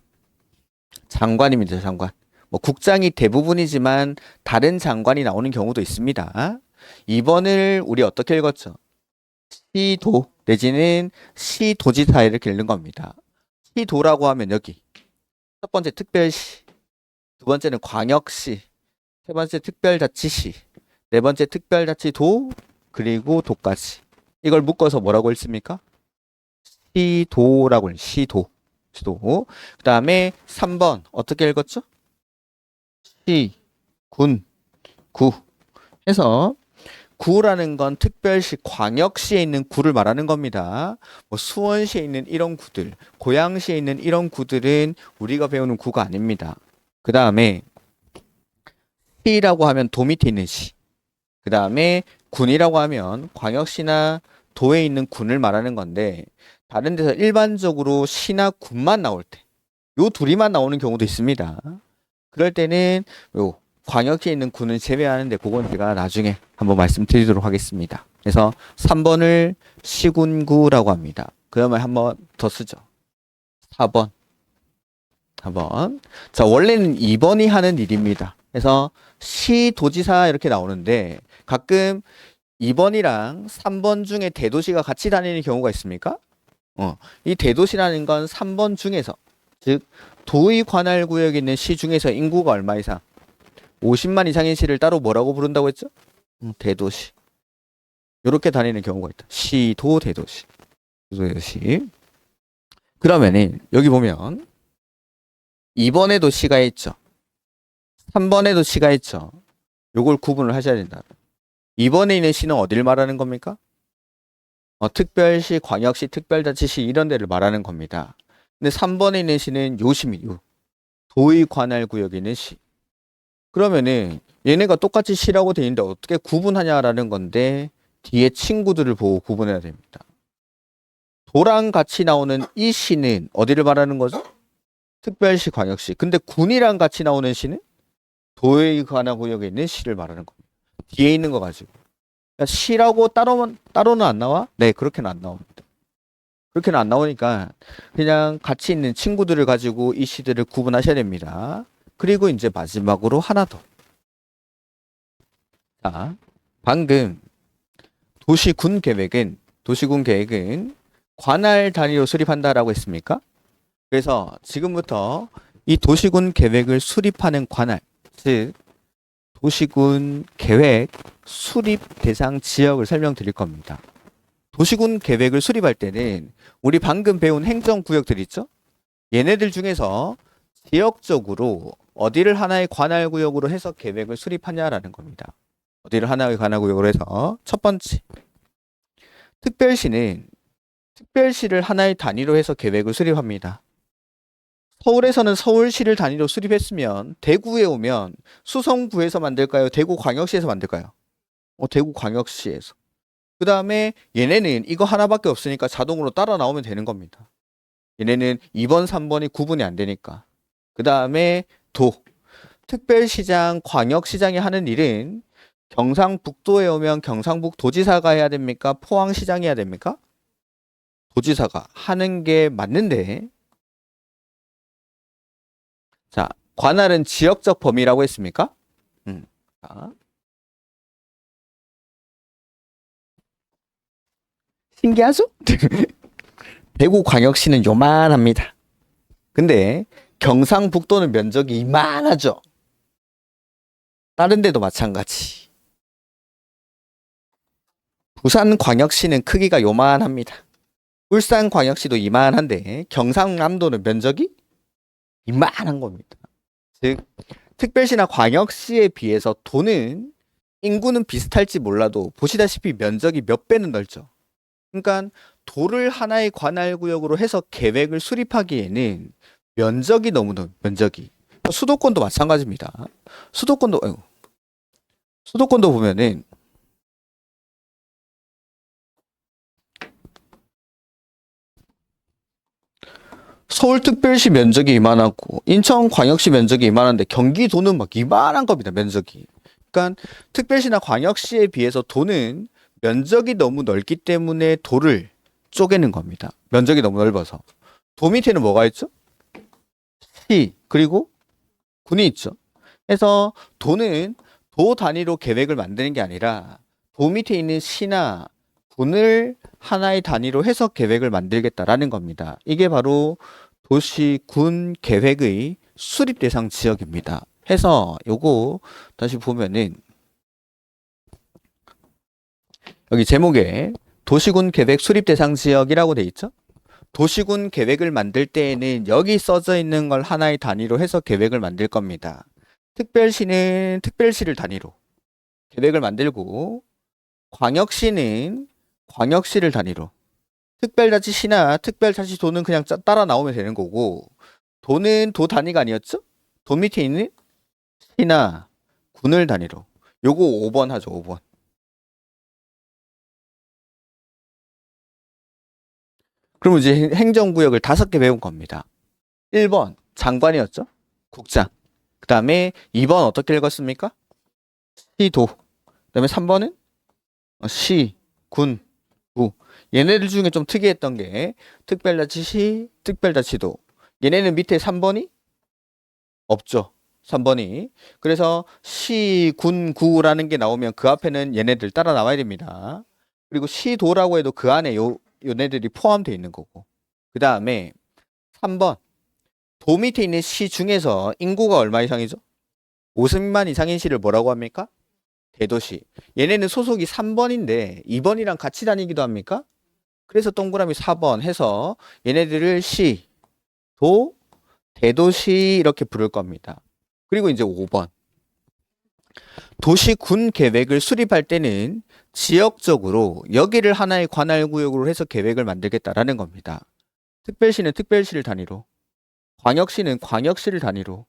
장관입니다. 장관. 뭐 국장이 대부분이지만 다른 장관이 나오는 경우도 있습니다. 2번을 우리 어떻게 읽었죠? 시도 내지는 시도지사 이렇게 읽는 겁니다. 시도라고 하면 여기 첫 번째 특별시, 두 번째는 광역시, 세 번째 특별자치시, 네 번째 특별자치도, 그리고 도까지. 이걸 묶어서 뭐라고 읽습니까? 시도라고 시도. 그 다음에 3번 어떻게 읽었죠? 시, 군, 구 해서 구라는 건 특별시, 광역시에 있는 구를 말하는 겁니다. 뭐 수원시에 있는 이런 구들, 고양시에 있는 이런 구들은 우리가 배우는 구가 아닙니다. 그 다음에 시라고 하면 도 밑에 있는 시. 그 다음에 군이라고 하면 광역시나 도에 있는 군을 말하는 건데 다른 데서 일반적으로 시나 군만 나올 때 요 둘이만 나오는 경우도 있습니다. 그럴 때는 요 광역시에 있는 군을 제외하는데 그건 제가 나중에 한번 말씀드리도록 하겠습니다. 그래서 3번을 시군구라고 합니다. 그러면 한번 더 쓰죠. 4번. 자, 원래는 2번이 하는 일입니다. 그래서 시도지사 이렇게 나오는데 가끔 2번이랑 3번 중에 대도시가 같이 다니는 경우가 있습니까? 이 대도시라는 건 3번 중에서, 즉 도의 관할 구역에 있는 시 중에서 인구가 얼마 이상? 50만 이상인 시를 따로 뭐라고 부른다고 했죠? 대도시. 이렇게 다니는 경우가 있다. 시도, 대도시. 대도시. 그러면은 여기 보면 2번에도 시가 있죠. 3번에도 시가 있죠. 요걸 구분을 하셔야 된다. 2번에 있는 시는 어디를 말하는 겁니까? 특별시, 광역시, 특별자치시 이런 데를 말하는 겁니다. 근데 3번에 있는 시는 요 시입니다. 도의 관할 구역에 있는 시. 그러면은 얘네가 똑같이 시라고 돼 있는데 어떻게 구분하냐라는 건데 뒤에 친구들을 보고 구분해야 됩니다. 도랑 같이 나오는 이 시는 어디를 말하는 거죠? 특별시, 광역시. 근데 군이랑 같이 나오는 시는 도의 관할구역에 있는 시를 말하는 겁니다. 뒤에 있는 거 가지고. 그러니까 시라고 따로는 안 나와? 네, 그렇게는 안 나옵니다. 그렇게는 안 나오니까 그냥 같이 있는 친구들을 가지고 이 시들을 구분하셔야 됩니다. 그리고 이제 마지막으로 하나 더. 자, 방금 도시군 계획은 관할 단위로 수립한다라고 했습니까? 그래서 지금부터 이 도시군 계획을 수립하는 관할, 즉 도시군 계획 수립 대상 지역을 설명드릴 겁니다. 도시군 계획을 수립할 때는 우리 방금 배운 행정구역들 있죠? 얘네들 중에서 지역적으로 어디를 하나의 관할구역으로 해서 계획을 수립하냐라는 겁니다. 어디를 하나의 관할구역으로 해서 첫 번째, 특별시를 하나의 단위로 해서 계획을 수립합니다. 서울에서는 서울시를 단위로 수립했으면 대구에 오면 수성구에서 만들까요? 대구광역시에서 만들까요? 대구광역시에서. 그 다음에 얘네는 이거 하나밖에 없으니까 자동으로 따라 나오면 되는 겁니다. 얘네는 2번, 3번이 구분이 안 되니까. 그 다음에 특별시장, 광역시장이 하는 일은 경상북도에 오면 경상북도지사가 해야 됩니까? 포항시장이 해야 됩니까? 도지사가 하는 게 맞는데, 자, 관할은 지역적 범위라고 했습니까? 자. 신기하죠? 대구광역시는 요만합니다. 근데 경상북도는 면적이 이만하죠? 다른 데도 마찬가지. 부산광역시는 크기가 요만합니다. 울산광역시도 이만한데 경상남도는 면적이 이만한 겁니다. 즉 특별시나 광역시에 비해서 인구는 비슷할지 몰라도 보시다시피 면적이 몇 배는 넓죠. 그러니까 도를 하나의 관할구역으로 해서 계획을 수립하기에는 면적이 너무 넓어요. 면적이. 수도권도 마찬가지입니다. 수도권도 보면은 서울특별시 면적이 이만하고 인천광역시 면적이 이만한데 경기도는 막 이만한 겁니다. 면적이. 그러니까 특별시나 광역시에 비해서 도는 면적이 너무 넓기 때문에 도를 쪼개는 겁니다. 면적이 너무 넓어서. 도 밑에는 뭐가 있죠? 시, 그리고 군이 있죠. 그래서 도는 도 단위로 계획을 만드는 게 아니라 도 밑에 있는 시나 군을 하나의 단위로 해서 계획을 만들겠다라는 겁니다. 이게 바로 도시군 계획의 수립 대상 지역입니다. 해서 요거 다시 보면은 여기 제목에 도시군 계획 수립 대상 지역이라고 돼 있죠? 도시군 계획을 만들 때에는 여기 써져 있는 걸 하나의 단위로 해서 계획을 만들 겁니다. 특별시는 특별시를 단위로 계획을 만들고 광역시는 광역시를 단위로 특별자치시나 특별자치도는 그냥 따라 나오면 되는 거고 도는 도 단위가 아니었죠? 도 밑에 있는 시나 군을 단위로 요거 5번 하죠. 5번. 그럼 이제 행정구역을 5개 배운 겁니다. 1번 장관이었죠? 국장. 그 다음에 2번 어떻게 읽었습니까? 시도. 그 다음에 3번은 시, 군, 구. 얘네들 중에 좀 특이했던 게 특별자치시, 특별자치도. 얘네는 밑에 3번이 없죠. 3번이. 그래서 시, 군, 구라는 게 나오면 그 앞에는 얘네들 따라 나와야 됩니다. 그리고 시도라고 해도 그 안에 요네들이 포함되어 있는 거고. 그 다음에 3번 도 밑에 있는 시 중에서 인구가 얼마 이상이죠? 50만 이상인 시를 뭐라고 합니까? 대도시. 얘네는 소속이 3번인데 2번이랑 같이 다니기도 합니까? 그래서 동그라미 4번 해서 얘네들을 시, 도, 대도시 이렇게 부를 겁니다. 그리고 이제 5번 도시군 계획을 수립할 때는 지역적으로 여기를 하나의 관할구역으로 해서 계획을 만들겠다라는 겁니다. 특별시는 특별시를 단위로, 광역시는 광역시를 단위로,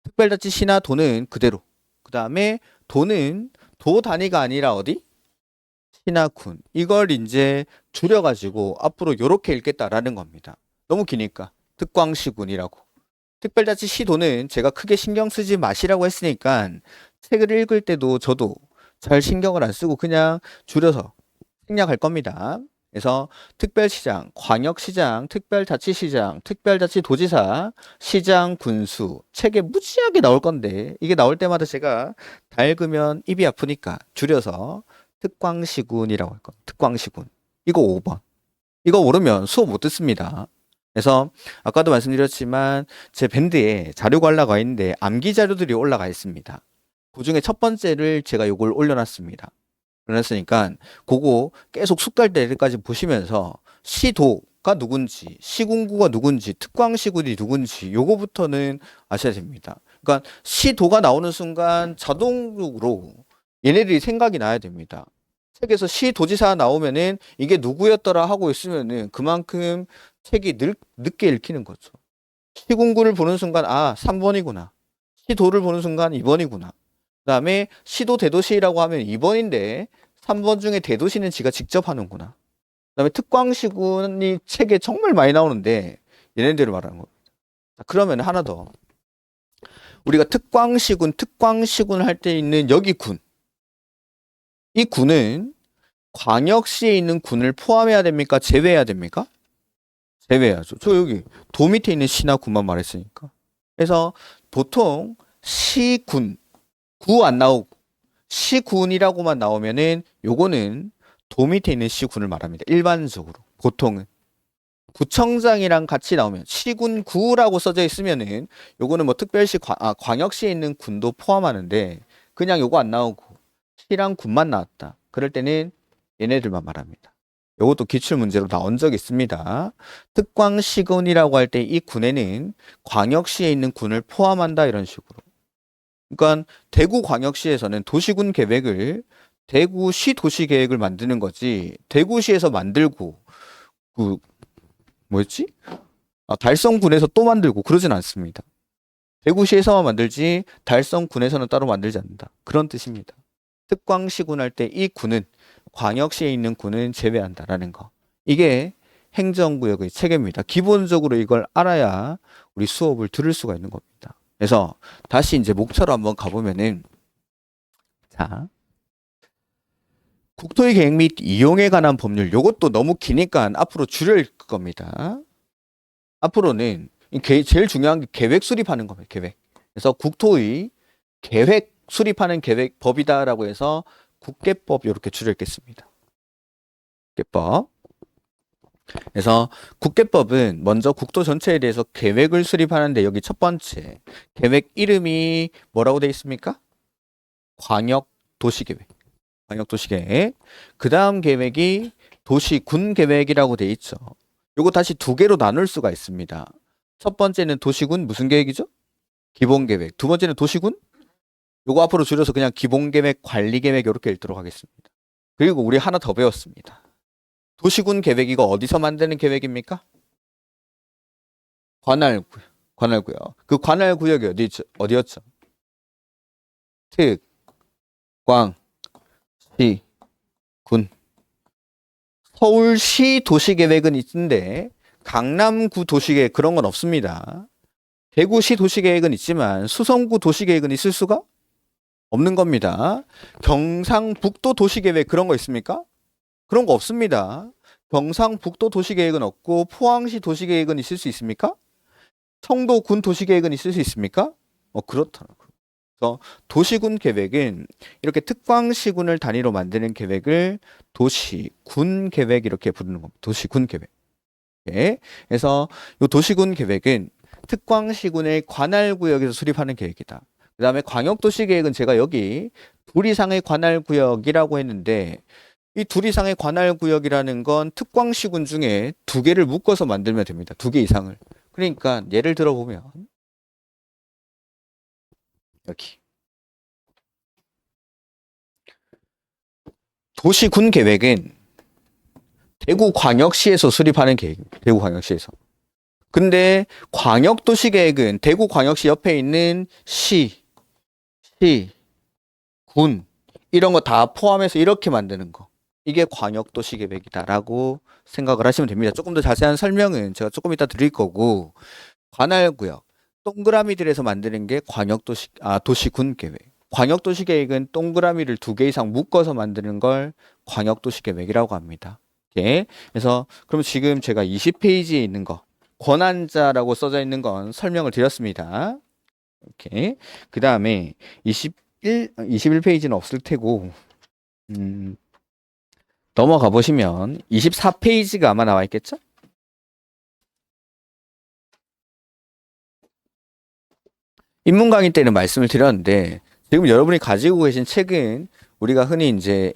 특별자치시나 도는 그대로. 그 다음에 도는 도 단위가 아니라 어디? 시나 군. 이걸 이제 줄여가지고 앞으로 이렇게 읽겠다라는 겁니다. 너무 기니까 특광시군이라고. 특별자치 시도는 제가 크게 신경 쓰지 마시라고 했으니까 책을 읽을 때도 저도 잘 신경을 안 쓰고 그냥 줄여서 생략할 겁니다. 그래서 특별시장, 광역시장, 특별자치시장, 특별자치도지사, 시장, 군수 책에 무지하게 나올 건데 이게 나올 때마다 제가 다 읽으면 입이 아프니까 줄여서 특광시군이라고 할 겁니다. 특광시군. 이거 5번. 이거 모르면 수업 못 듣습니다. 그래서 아까도 말씀드렸지만 제 밴드에 자료가 올라가 있는데 암기 자료들이 올라가 있습니다. 그 중에 첫 번째를 제가 요걸 올려놨습니다. 그랬으니까 그거 계속 숙달 때까지 보시면서 시도가 누군지, 시군구가 누군지, 특광시군이 누군지 요거부터는 아셔야 됩니다. 그러니까 시도가 나오는 순간 자동적으로 얘네들이 생각이 나야 됩니다. 책에서 시도지사 나오면은 이게 누구였더라 하고 있으면은 그만큼 책이 늦게 읽히는 거죠. 시군구를 보는 순간 아 3번이구나. 시도를 보는 순간 2번이구나. 그 다음에 시도 대도시라고 하면 2번인데 3번 중에 대도시는 지가 직접 하는구나. 그 다음에 특광시군이 책에 정말 많이 나오는데 얘네들을 말하는 겁니다. 자, 그러면 하나 더. 우리가 특광시군 할 때 있는 여기 군. 이 군은 광역시에 있는 군을 포함해야 됩니까? 제외해야 됩니까? 제외해야죠. 저 여기 도 밑에 있는 시나 군만 말했으니까. 그래서 보통 시군, 구 안 나오고 시군이라고만 나오면은 요거는 도 밑에 있는 시군을 말합니다. 일반적으로 보통은 구청장이랑 같이 나오면 시군구라고 써져 있으면은 요거는 뭐 특별시 광역시에 있는 군도 포함하는데 그냥 요거 안 나오고 시랑 군만 나왔다. 그럴 때는 얘네들만 말합니다. 요것도 기출문제로 나온 적이 있습니다. 특광시군이라고 할 때 이 군에는 광역시에 있는 군을 포함한다 이런 식으로. 그러니까 대구광역시에서는 도시군 계획을 대구시 도시계획을 만드는 거지 대구시에서 만들고 그 뭐였지? 달성군에서 또 만들고 그러진 않습니다. 대구시에서만 만들지 달성군에서는 따로 만들지 않는다. 그런 뜻입니다. 특광시군 할 때 이 군은 광역시에 있는 군은 제외한다라는 거. 이게 행정구역의 체계입니다. 기본적으로 이걸 알아야 우리 수업을 들을 수가 있는 겁니다. 그래서 다시 이제 목차로 한번 가보면은 자 국토의 계획 및 이용에 관한 법률 요것도 너무 기니까 앞으로 줄여 읽을 겁니다. 앞으로는 제일 중요한 게 계획 수립하는 겁니다. 계획. 그래서 국토의 계획 수립하는 계획 법이다라고 해서 국계법 이렇게 줄여 읽겠습니다. 국계법. 그래서 국계법은 먼저 국토 전체에 대해서 계획을 수립하는데 여기 첫 번째 계획 이름이 뭐라고 되어 있습니까? 광역도시계획. 광역도시계획. 그 다음 계획이 도시군계획이라고 되어 있죠. 요거 다시 두 개로 나눌 수가 있습니다. 첫 번째는 도시군 무슨 계획이죠? 기본계획. 두 번째는 도시군? 요거 앞으로 줄여서 그냥 기본계획, 관리계획 이렇게 읽도록 하겠습니다. 그리고 우리 하나 더 배웠습니다. 도시군 계획 이거 어디서 만드는 계획입니까? 관할구역. 그 관할구역이 어디였죠? 특, 광, 시, 군. 서울시 도시계획은 있는데 강남구 도시계획 그런 건 없습니다. 대구시 도시계획은 있지만 수성구 도시계획은 있을 수가 없는 겁니다. 경상북도 도시계획 그런 거 있습니까? 그런 거 없습니다. 경상북도 도시계획은 없고 포항시 도시계획은 있을 수 있습니까? 청도군 도시계획은 있을 수 있습니까? 그렇더라고요. 그래서 도시군 계획은 이렇게 특광시군을 단위로 만드는 계획을 도시군 계획 이렇게 부르는 겁니다. 도시군 계획. 네. 그래서 이 도시군 계획은 특광시군의 관할구역에서 수립하는 계획이다. 그 다음에 광역도시계획은 제가 여기 둘 이상의 관할구역이라고 했는데 이 둘 이상의 관할구역이라는 건 특광시군 중에 두 개를 묶어서 만들면 됩니다. 두 개 이상을. 그러니까 예를 들어 보면 여기 도시군 계획은 대구광역시에서 수립하는 계획입니다. 대구광역시에서. 근데 광역도시계획은 대구광역시 옆에 있는 시, 군 이런 거 다 포함해서 이렇게 만드는 거. 이게 광역도시계획이다라고 생각을 하시면 됩니다. 조금 더 자세한 설명은 제가 조금 이따 드릴 거고 관할구역. 동그라미들에서 만드는 게 도시군 계획. 광역도시 계획은 동그라미를 2개 이상 묶어서 만드는 걸 광역도시 계획이라고 합니다. 오케이. 그래서 그럼 지금 제가 20페이지에 있는 거 권한자라고 써져 있는 건 설명을 드렸습니다. 오케이. 그 다음에 21페이지는 없을 테고 넘어가 보시면 24페이지가 아마 나와 있겠죠? 입문 강의 때는 말씀을 드렸는데 지금 여러분이 가지고 계신 책은 우리가 흔히 이제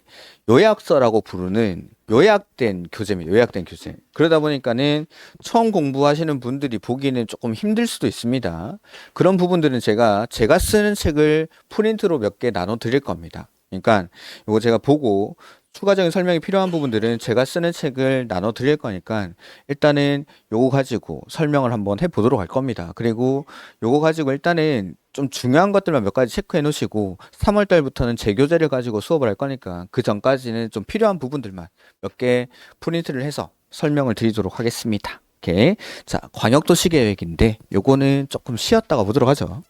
요약서라고 부르는 요약된 교재입니다. 요약된 교재. 그러다 보니까는 처음 공부하시는 분들이 보기에는 조금 힘들 수도 있습니다. 그런 부분들은 제가 쓰는 책을 프린트로 몇 개 나눠 드릴 겁니다. 그러니까 이거 제가 보고 추가적인 설명이 필요한 부분들은 제가 쓰는 책을 나눠 드릴 거니까 일단은 요거 가지고 설명을 한번 해 보도록 할 겁니다. 그리고 요거 가지고 일단은 좀 중요한 것들만 몇 가지 체크해 놓으시고 3월 달부터는 제 교재를 가지고 수업을 할 거니까 그 전까지는 좀 필요한 부분들만 몇 개 프린트를 해서 설명을 드리도록 하겠습니다. 오케이. 자, 광역도시 계획인데 요거는 조금 쉬었다가 보도록 하죠.